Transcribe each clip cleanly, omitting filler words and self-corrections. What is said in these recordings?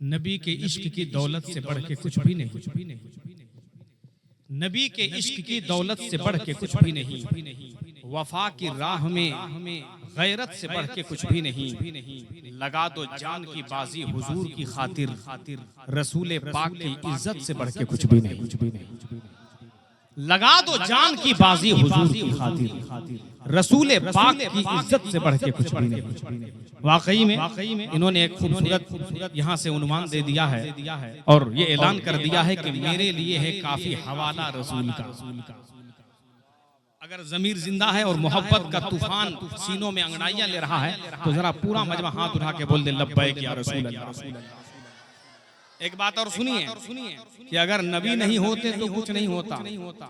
नबी के इश्क की दौलत से बढ़ के कुछ भी नहीं, नबी के इश्क की दौलत से बढ़ के कुछ भी नहीं, वफा की राह में गैरत से बढ़ के कुछ भी नहीं, लगा दो जान की बाजी हुजूर की खातिर, रसूल पाक की इज्जत से बढ़ के कुछ भी नहीं, लगा दो जान की बाजी हुजूर की खातिर, रसूल पाक की इज्जत से बढ़ के कुछ भी नहीं। वाकई में इन्होंने एक खूबसूरत यहाँ से उन्वान दे दिया है और ये ऐलान कर दिया है कि मेरे लिए है काफी हवाला रसूल का। अगर जमीर जिंदा है और मोहब्बत का तूफान सीनों में अंगड़ाइयां ले रहा है तो जरा पूरा मजमा हाथ उठा के बोल दे लब्बैक या रसूल अल्लाह। एक बात और सुनिए कि अगर नबी नहीं होते तो कुछ नहीं होता।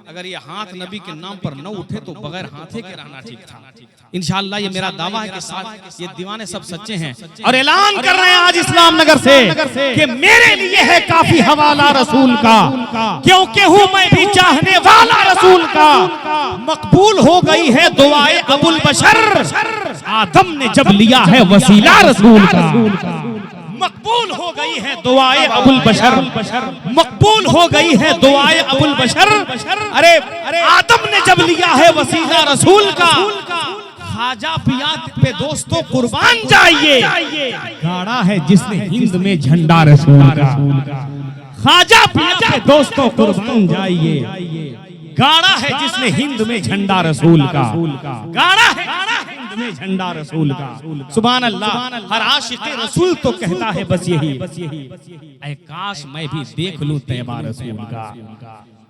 अगर ये हाथ नबी के नाम पर न उठे तो बगैर हाथे के रहना ठीक था। इंशाअल्लाह ये मेरा दावा है कि साथ ये दीवाने सब सच्चे हैं और ऐलान कर रहे हैं आज इस्लाम नगर से कि मेरे लिए है काफी हवाला रसूल का, क्योंकि हूँ मैं भी चाहने वाला रसूल का। मकबूल हो गई है दुआए अबुल बशर, आदम ने जब लिया है वसीला रसूल का। मकबूल हो गई है दुआए अबुल बशर, मकबूल हो गई है दुआए अबुल बशर। अरे आदम ने जब लिया है वसीला रसूल का। खाजा पिया पे दोस्तों कुर्बान जाइए, गाड़ा है जिसने हिंद में झंडा रसूल का। खाजा पिया पे दोस्तों कुर्बान जाइए, गाड़ा है जिसने हिंद में झंडा रसूल का। गाड़ा है में झंडा रसूल का। सुभान अल्लाह। हर आशिक़े रसूल तो कहता है बस यही, ऐ काश मैं भी देख लूं तैबा रसूल का।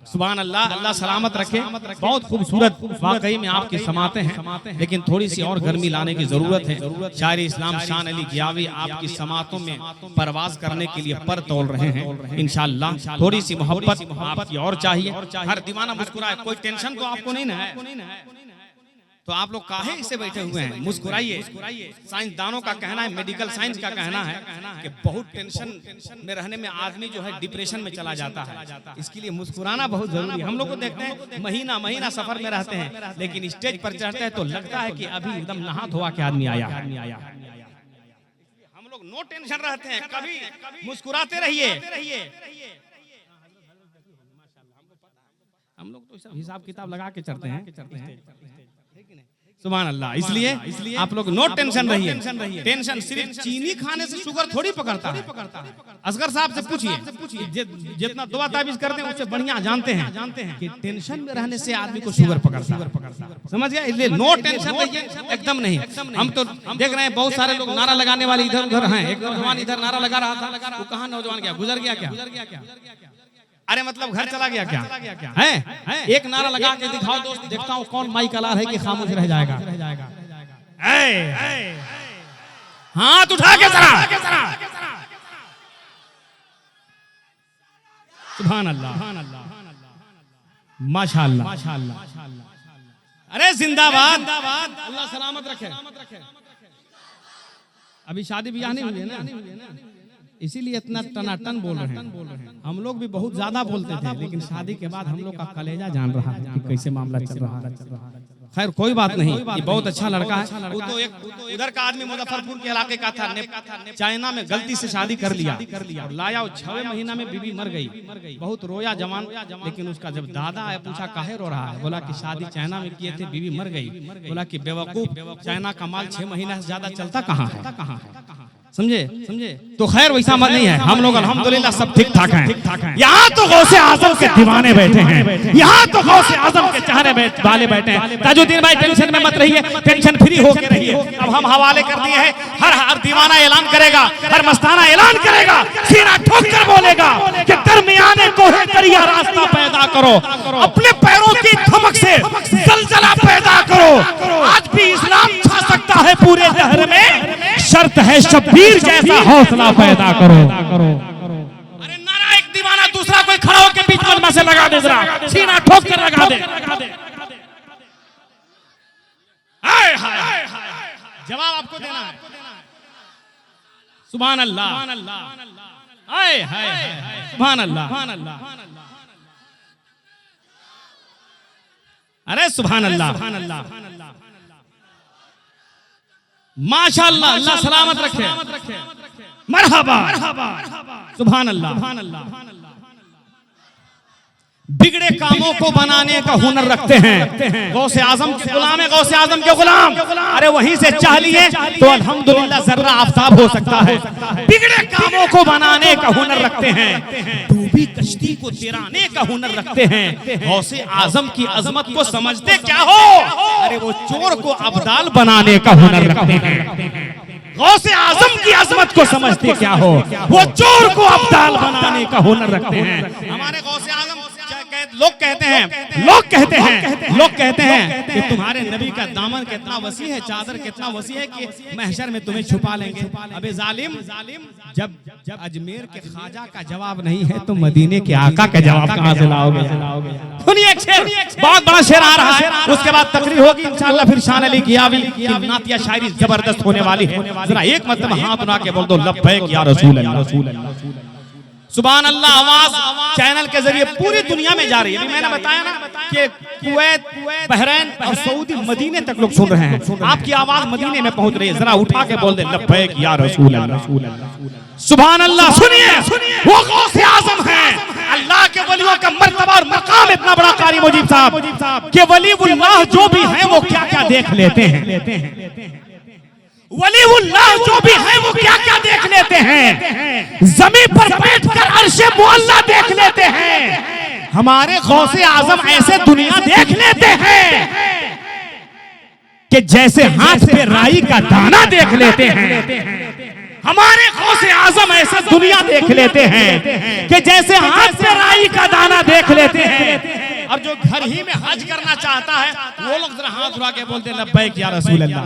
सुभान अल्लाह। अल्लाह सलामत रखे। बहुत खूबसूरत वाकई में आपकी समाते हैं, लेकिन थोड़ी सी और गर्मी लाने की जरूरत है। शायर इस्लाम शान अली गियावी आपकी समातों में परवाज करने के लिए पर तोल रहे हैं। इंशाअल्लाह थोड़ी सी मोहब्बत आपकी और चाहिए। हर दीवाना मुस्कुराए, कोई टेंशन तो आपको नहीं है, तो आप लोग काहे इसे बैठे हुए हैं? मुस्कुराइए। साइंसदानों का कहना है, मेडिकल साइंस का कहना है कि बहुत टेंशन में रहने में आदमी जो है डिप्रेशन में चला जाता है। इसके लिए मुस्कुराना बहुत जरूरी है। हम लोग को देखते हैं महीना सफर में रहते हैं, लेकिन स्टेज पर चढ़ते हैं तो लगता है कि अभी एकदम नहा धोआ के आदमी आया। हम लोग नो टेंशन रहते हैं, कभी मुस्कुराते रहिए। हम लोग तो सब हिसाब किताब लगा के चलते हैं। सुभान अल्लाह। इसलिए आप लोग नो टेंशन रहिए। टेंशन सिर्फ चीनी खाने से शुगर थोड़ी पकड़ता है। असगर साहब से पूछिए, जितना दुआ ताबीज करते हैं उससे बढ़िया जानते हैं कि टेंशन में रहने से आदमी को शुगर पकड़ता है। समझ गया? इसलिए नो टेंशन रहिए, एकदम नहीं। हम तो देख रहे हैं बहुत सारे लोग नारा लगाने वाले इधर उधर हैं। एक नौजवान इधर नारा लगा रहा था, वो कहाँ नौजवान गया? गुजर गया क्या? अरे मतलब घर चला गया क्या है? एक नारा लगा के दिखाओ दोस्त, देखता हूँ कौन माइक अलार है कि खामोश रह जाएगा। हाथ उठा के जरा। सुभान अल्लाह, माशाअल्लाह। अरे जिंदाबाद, अल्लाह सलामत रखे। अभी शादी ब्याह नहीं हुई है ना, इसीलिए इतना टनाटन बोल रहे हैं। हम लोग भी बहुत ज्यादा बोलते थे, लेकिन शादी के बाद हम लोग का कलेजा जान रहा है कि कैसे मामला चल रहा है। खैर कोई बात नहीं, ये बहुत अच्छा लड़का है। वो तो एक उधर का आदमी मुजफ्फरपुर के इलाके का था, चाइना में गलती से शादी कर लिया और लाया 6 महीना में बीवी मर गई। बहुत रोया जवान, लेकिन उसका जब दादा आया पूछा काहे रो रहा है, बोला कि शादी चाइना में किए थे, बीवी मर गई। बोला कि बेवकूफ, चाइना का माल 6 महीना से ज्यादा चलता कहाँ है? समझे? तो खैर वैसा मत नहीं है। हम लोग अल्हम्दुलिल्लाह सब ठीक ठाक हैं। यहाँ तो गौसे आजम के दीवाने बैठे हैं, यहाँ तो गौसे आजम के चाहने वाले बैठे हैं। ताजुद्दीन भाई टेंशन में मत रहिए, टेंशन फ्री होके रहिए। अब हम हवाले कर दिए हैं, हर दीवाना ऐलान करेगा, हर मस्ताना ऐलान करेगा, सीना ठोक कर बोलेगा कि दरमियाने कोहे करिया रास्ता पैदा करो, अपने पैरों की धमक से जलजला पैदा करो। आज भी इस्लाम छा सकता है पूरे शहर में, शर्त है शब्बीर जैसा हौसला पैदा करो। अरे नारा एक दीवाना दूसरा कोई खड़ा होकर बीच मजमा से लगा दे, जरा सीना ठोक कर लगा दे। जवाब आपको देना है। सुभान अल्लाह, सुभान अल्लाह। अरे सुभान अल्लाह, माशाअल्लाह। अल्लाह सलामत रखे। मरहबा। सुभान अल्लाह। बिगड़े कामों को बनाने का हुनर रखते हैं। गौसे आजम के गुलाम है, गौसे आजम के गुलाम। अरे वहीं से चाह लिए तो अल्हम्दुलिल्लाह जर्रा आफताब हो सकता है। बिगड़े कामों को बनाने का हुनर रखते हैं, डूबी कश्ती को तिराने का हुनर रखते हैं। गौसे आजम की अजमत को समझते क्या हो? अरे वो चोर को अब्दाल बनाने का हुनर रखते हैं। गौसे आजम की अजमत को समझते क्या हो? वो चोर को अब्दाल बनाने का हुनर रखते हैं। हमारे गौसे आजम लोग कहते हैं कि तुम्हारे नबी का दामन कितना वसी है, चादर कितना वसी है कि महशर में तुम्हें छुपा लेंगे। अबे जालिम, जब अजमेर के ख्वाजा का जवाब नहीं है तो मदीने के आका का जवाब कहां से लाओगे? सुनिए एक शेर, बहुत बड़ा शेर आ रहा है, उसके बाद तकरीर होगी इंशाअल्लाह। फिर शान अली गियावी की नातिया शायरी जबरदस्त होने वाली है। जरा एक मतलब हाथ उठा के बोल दो लब्बैक या रसूल अल्लाह। सुभान अल्लाह। आवाज चैनल के जरिए पूरी दुनिया में जा रही है। मैंने बताया ना कि कुवैत, बहरैन और सऊदी, मदीने तक लोग सुन रहे हैं। आपकी आवाज मदीने में पहुंच रही है। जरा उठा के बोल दे लब्बैक या रसूल अल्लाह। सुभान अल्लाह। सुनिए, वो गौसे आजम हैं। अल्लाह के वलियों का मर्तबा और मकाम इतना बड़ा कारी मुजीब साहब कि वलीउल्लाह जो भी हैं वो क्या क्या देख लेते हैं। वलीउल्लाह जो भी है वो क्या क्या देख लेते हैं। जमीन पर बैठकर अर्शे मुअल्ला देख लेते हैं। हमारे गौसे आजम ऐसे दुनिया देख लेते हैं कि जैसे हाथ पे राई का दाना देख लेते हैं। हमारे गौसे आजम ऐसे दुनिया देख लेते हैं कि जैसे हाथ पे राई का दाना देख लेते हैं। और जो घर ही में हज करना चाहता है वो लोग जरा हाथ उठा के बोलते हैं लब्बैक या रसूल अल्लाह।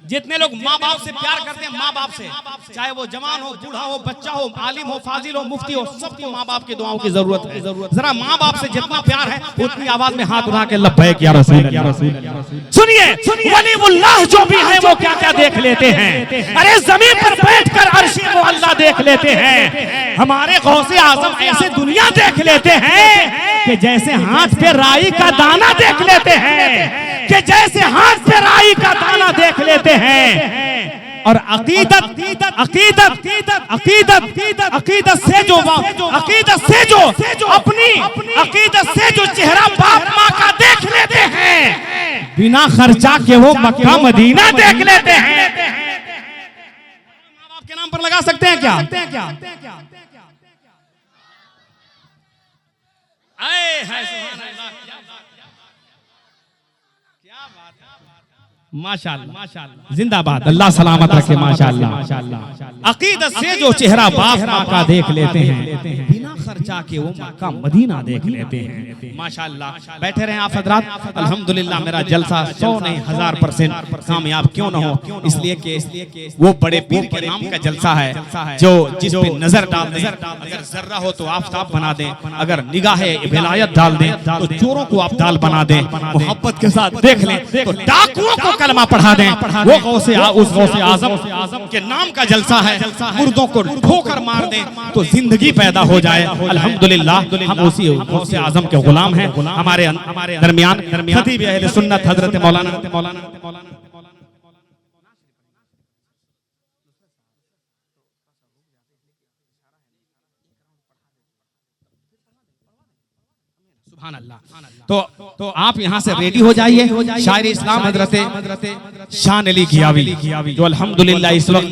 जितने लोग माँ बाप से प्यार करते हैं, माँ बाप से, चाहे वो जवान हो, बूढ़ा हो, बच्चा हो, आलिम हो, फाजिल हो, मुफ्ती हो, सबको माँ बाप की दुआओं की जरूरत है। जरा माँ बाप से जितना प्यार है उतनी आवाज में हाथ उठा के लब्बैक या रसूल अल्लाह। सुनिए, वलीउल्लाह जो भी है वो क्या क्या देख लेते हैं। अरे जमीन पर बैठकर अर्शे वो अल्लाह देख लेते हैं। हमारे गौसे आजम ऐसे दुनिया देख लेते हैं कि जैसे हाथ पे राई का दाना देख लेते हैं, कि जैसे हाथ पे राई का दाना देख लेते हैं। और अकीदत से जो अपनी अकीदत से जो चेहरा बाप माँ का देख लेते हैं, बिना खर्चा के वो मक्का मदीना देख लेते हैं। माँ बाप के नाम पर लगा सकते हैं क्या? माशाअल्लाह, जिंदाबाद, अल्लाह सलामत रखे। माशाअल्लाह। अकीदत से जो चेहरा बाप माँ का देख लेते हैं, बिना खर्चा के वो मक्का मदीना देख लेते हैं। माशाअल्लाह। बैठे रहे आप हजरात। अल्हम्दुलिल्लाह मेरा जलसा 100 नहीं 1000% कामयाब क्यों न हो, इसलिए कि वो बड़े पीर के नाम का जलसा है जो जिस पे नजर डाल दे, अगर जर्रा हो तो आफताब बना दे, अगर निगाह विलायत डाल दे तो चोरों को अब्दाल बना दे, मोहब्बत के साथ देख ले तो डाकुओं को कलमा पढ़ा दें। वो उस गौसे आजम के नाम का जलसा है। मुर्दों को ठोकर मार दें तो जिंदगी पैदा हो जाए। अल्हम्दुलिल्लाह हम उसी गौसे आजम के गुलाम हैं। हमारे दरमियान खतीब अहले सुन्नत हजरत मौलाना सुभान अल्लाह। तो आप यहाँ से रेडी हो जाइए। शायर इस्लाम हजरत शान अली गियावी जो अल्हम्दुलिल्लाह इस वक्त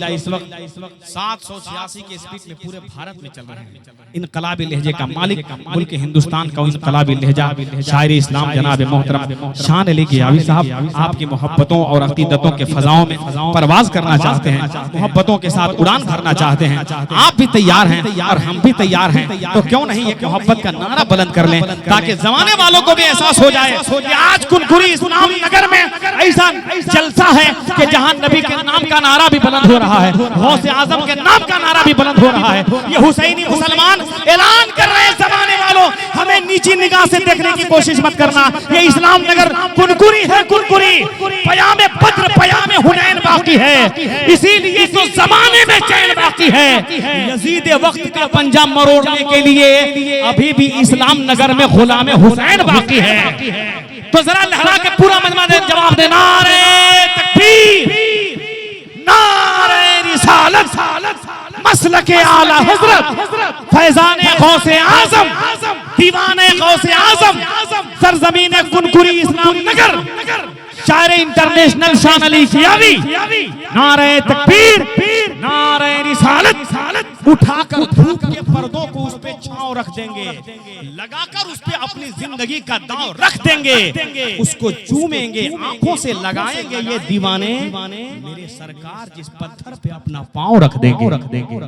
786 के स्पीड में पूरे भारत में चल रहे हैं। इनकलाबी लहजे का मालिक, मुल्क हिंदुस्तान का इनकलाबी लहजा शायर इस्लाम जनाब मोहतरम शान अली गियावी साहब आपकी मोहब्बतों और अकीदतों के फजाओं में परवाज करना चाहते हैं, मोहब्बतों के साथ उड़ान भरना चाहते हैं। आप भी तैयार हैं और हम भी तैयार हैं, तो क्यों नहीं एक मोहब्बत का नारा बुलंद कर लें ताकि जमाने वालों को भी एहसास हो जाए कि आज कुनकुरी इस्लाम नगर में ऐसा जलसा है कि जहां नबी के नाम का नारा भी बुलंद हो रहा है, गौसे आजम के नाम का नारा भी बुलंद हो रहा है। ये हुसैनी मुसलमान ऐलान कर रहे हैं जमाने वालों, हमें नीची निगाह से देखने की कोशिश मत करना। ये इस्लाम नगर कुनकुरी है, कुनकुरी पयामे बद्र पयामे हुनैन बाकी है, इसीलिए तो जमाने में चैन बाकी है। यजीद वक्त का पंजा मरोड़ने के लिए अभी भी इस्लाम नगर में गुलाम हुसैन बाकी है। तो जरा लहरा के पूरा मजमा दे जवाब दे, नारे तकबीर, नारे रिसालत, मसलके आला हजरत फैजाने गौसे आजम दीवाने गौसे आजम सरजमीन कुनकुरी इस्लाम नगर शायर इंटरनेशनल शान अली कियावी नारे तकबीर नारे रिसालत उठाकर धूप के पर्दों को उस पे छांव रख देंगे, लगाकर उस पे अपनी जिंदगी का दांव रख देंगे, उसको चूमेंगे, आंखों से लगाएंगे ये दीवाने मेरे सरकार जिस पत्थर पे अपना पांव रख देंगे।